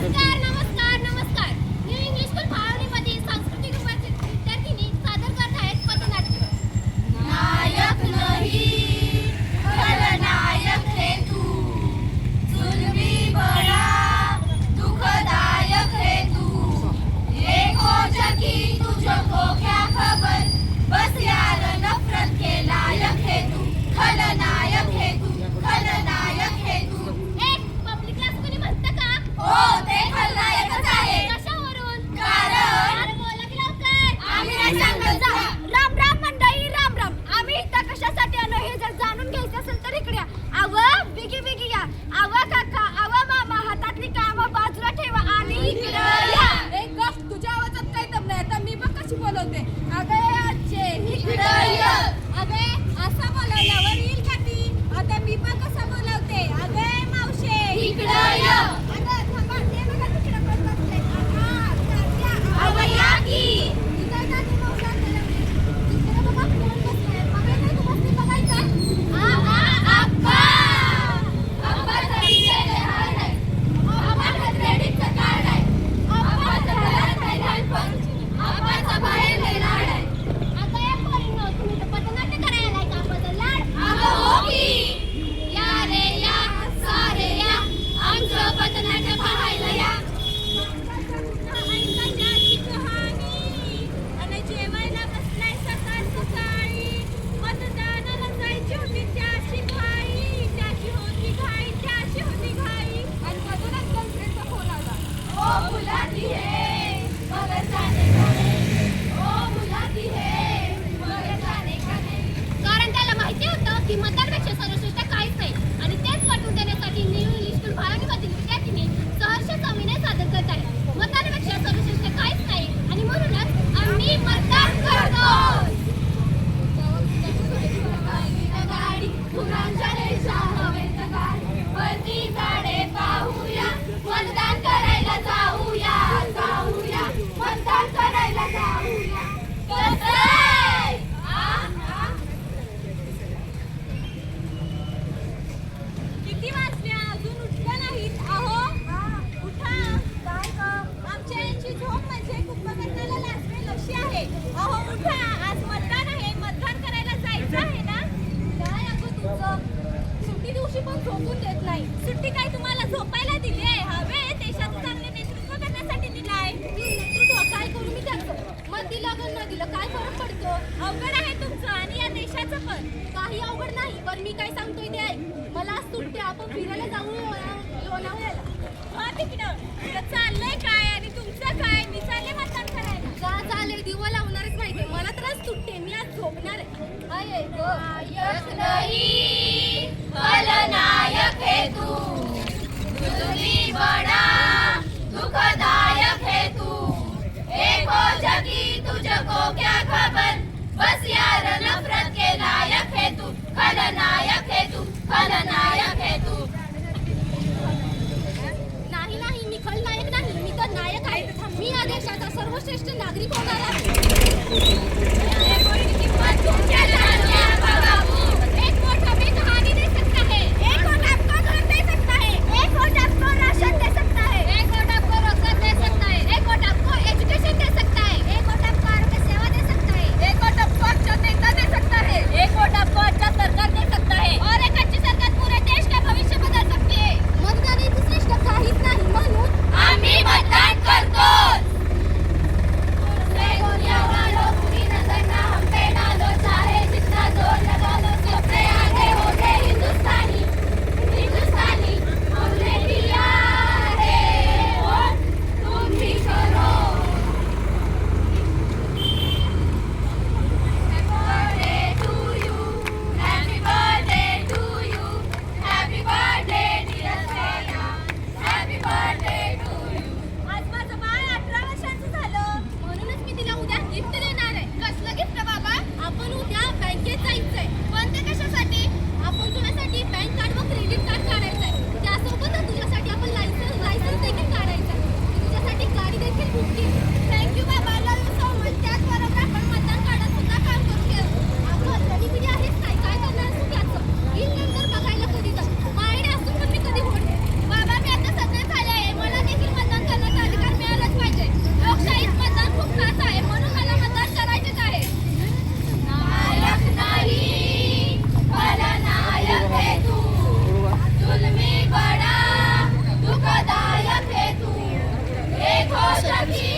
नमस्कार नमस्कार नमस्कार न्यू इंग्लिश स्कूल भावनेमध्ये सांस्कृतिक विद्यार्थिनी सादर करत आहेत पथनाट्य. नायक नहीं खलनायक है तू, जुल्मी बड़ा दुखदायक है तू, देखो जगी तुझको क्या खबर, बस यार नफरत के लायक है तू, खलनायक है तू, खलनायक है तू. एक पब्लिक क्लास कोणी म्हणतं का? हो, ते खलनायकच आहे. कशावरून? कारण बोला की लवकर. आम्ही नाही सांगत जा. राम राम मंडळी, राम राम. आम्ही इथं कशासाठी आलो हे जर जाणून घ्यायचं असेल तर इकडे या. आव बिगी बिगी या. आव काका, आव मामा, हातातली कामं बाजूला ठेवा आणि इकडे या. एक गप, तुझ्या आवाजात काही दम नाही. आता मी पण कशी बोलवते? अगं आजचे इकडे या. अगे असा बोलवल्यावर येईल का ती? आता मी पण कसं बोलवते? अगे मावशे इकडे या. अगं थांबा, ते बघा तिकडे पण बसले. आव या की. इथं का ती मावशी आपल्याला बोलवते? इकडे बघा कोण बसलंय. अगं नाही तू बसली बघायचं? आप्पा आप्पाचा विषय लहान आहे. आप्पाचा क्रेडिटचं कार्ड आहे. आप्पाचं घरात नाही लहानपण. आप्पाचा बाहेर लय लाड आहे. अगं या पोरींनो, तुम्ही तर पथनाट्य करायला आलाय का? आप्पाचा लाड? अगं हो की. या रे या, सारे या, आमचं पथनाट्य पाहायला या. आणि जेवायला बसलाय सकाळ सकाळी. मतदानाला जायची होती त्याची घाई, त्याची होती घाई, त्याची होती घाई. आणि मधूनच गर्लफ्रेंडचा फोन आला. ओ बुलाती है मगर जाने का नहीं. ओ बुलाती है मगर जाने का नहीं. कारण त्याला माहिती होतं की मतदानापेक्षा सर्वश्रेष्ठ काहीच नाही आणि तेच पटवून देण्यासाठी न्यू इंग्लिश स्कूल भावनेमधील विद्यार्थिनी सहर्ष अभिनय सादर करत आहे. मतदानापेक्षा सर्वश्रेष्ठ काहीच नाही आणि म्हणूनच आम्ही मतदान करतो. गाडी फुलांच्या रेषा हवेत गाडी, वरती झाडे पाहूया, मतदान करायला जाऊया, जाऊया, मतदान करायला जाऊया. कसं आहे? किती वाजल्या? अजून उठल्या नाहीत. अहो उठा. काय ग? आमच्या यांची झोप म्हणजे कुंभकर्णाला लाजवेल अशी आहे. अहो उठा, आज मतदान आहे. मतदान करायला जायचं आहे ना? काय अगं तुझं? सुट्टी दिवशी पण झोपून देत नाही. सुट्टी काय तुम्हाला झोपायला दिली आहे? हवे देशाचं चांगले नेतृत्व करण्यासाठी दिलाय. नेतृत्व काय करू मी त्याचं? मत दिलं का न दिलं काय फरक पडतो? अवघड आहे तुमचं आणि या देशाचं पण. काही अवघड नाही, पण मी काय सांगतोय ते ऐक. मला आज सुट्टी, आपण फिरायला जाऊ लोणावळ्याला. हा तिकडं चाललंय काय आणि तुमचं काय? मी चालले मतदान करायला. का चालेल, दिवा लावणारच माहिती. मला तर आज सुट्टी आहे, मी आज झोपणार आहे. नायक नहीं खलनायक है तू, जुल्मी बड़ा दुखदायक है तू, देखो जगी तुझको क्या खबर, बस यार नफरत के लायक है तू, खलनायक है तू, खलनायक है तू. नाही नाही, मी खलनायक नाही, मी तर नायक आहे. मी या देशाचा सर्वश्रेष्ठ नागरिक होणार आहे. तुमच्या लाडक्या बाबू, एक वोट हमें कहानी दे सकता है, एक वोट आपको घर दे सकता है, एक वोट आपको राशन दे सकता है, एक वोट आपको रोजगार दे सकता है, एक वोट आपको एजुकेशन दे सकता है, एक वोट आपको आरोग्य सेवा दे सकता है, एक वोट आपको अच्छा नेता दे सकता है, एक वोट आपको अच्छा सरकार दे सकता है और एक अच्छी सरकार पूरे देश का भविष्य बदल सकती है. मतदान हे श्रेष्ठ काहीच नाही म्हणून आम्ही मतदान करतो. दुसरे कोण यावं लोक कुणी नजर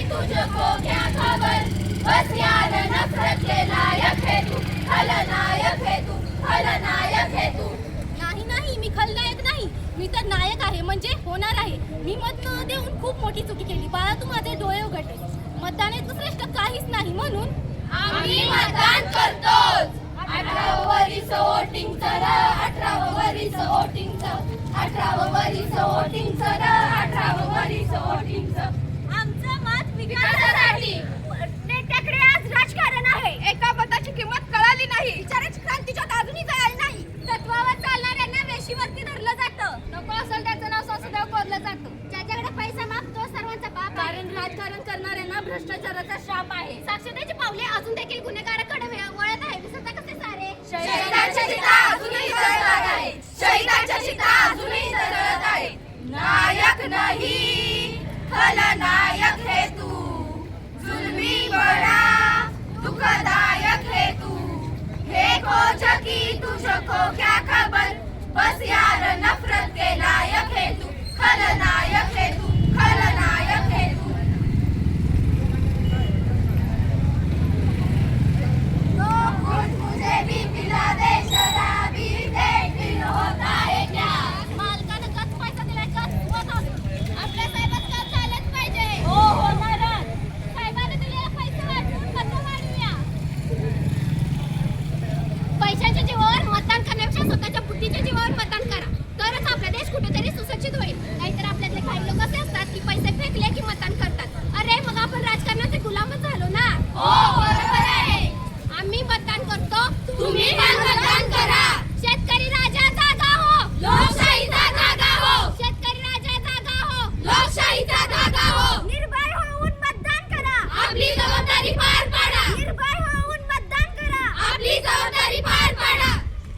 तुझको क्या खबर, बस यार नफरत के लायक है तू, खलनायक है तू, खलनायक है तू. नाही नाही, मी खलनायक नाही, मी तर नायक आहे, म्हणजे होणार आहे. मी मत न देऊन खूप मोठी चुकी केली. बाळा, तू माझे डोळे उघडले. मतदान इतकं श्रेष्ठ काहीच नाही, म्हणून आम्ही मतदान करतोच. 18 वरीच वोटिंगचं र, 18 वरीच वोटिंगचं, 18 वरीच वोटिंगचं र, 18 वरीच वोटिंगचं. आमचं मत विकासासाठी. नेत्याकडे आज राजकारण आहे. एका मताची किंमत कळाली नाही. विचाराची क्रांतीच्या अजूनही झाली नाही. तत्वावर चालणाऱ्यांना वेशीवरती धरलं जातं. नको असेल त्याचं नाव सासूदेव कोरलं जातं. ज्याच्याकडे पैसा मागतो सर्वांचा बाप, कारण राजकारण करणाऱ्यांना भ्रष्टाचाराचा शाप आहे. साक्षरतेची पावले अजून देखील गुन्हेगाराकडे वळत आहे. विसरता कसे सारे? शहीदांच्या चिता अजूनही जळत आहे, शहीदांच्या चिता अजूनही जळत आहे. नायक नहीं खलनायक है तू, जुल्मी बड़ा दुखदायक है तू. हे खोजकी तुझको क्या खबर, बस यार नफरत के लायक है तू, खलनायक है तू, खलनायक है तू. तो घुट मुझे भी पिला दे शराबी, देख दिल होता है क्या. मालकानं कच पैसा दिलाय, कच होत असतो. आपल्या साहेबात काम झालंच पाहिजे. हो होणारच. साहेबांनी दिलेला पैसा वाटून मतं मांडूया. पैशाच्या जीवावर मतदान करण्यापेक्षा स्वतःच्या बुद्धीच्या जीवावर मतदान करा. तरच आपला देश कुठेतरी सुशिक्षित होईल. नाहीतर आपल्यातले काही लोक असे असतात की पैसे फेकले की मतदान करतात. अरे मग आपण राजकारणाचे गुलामच झालो ना. हो बरोबर आहे. आम्ही मतदान करतो, तुम्ही पण मतदान करा. शेतकरी राजा जागा हो, लोकशाहीचा जागा हो, शेतकरी राजा जागा हो, लोकशाहीचा जागा हो. निर्भय होऊन मतदान करा. आपली जबाबदारी पार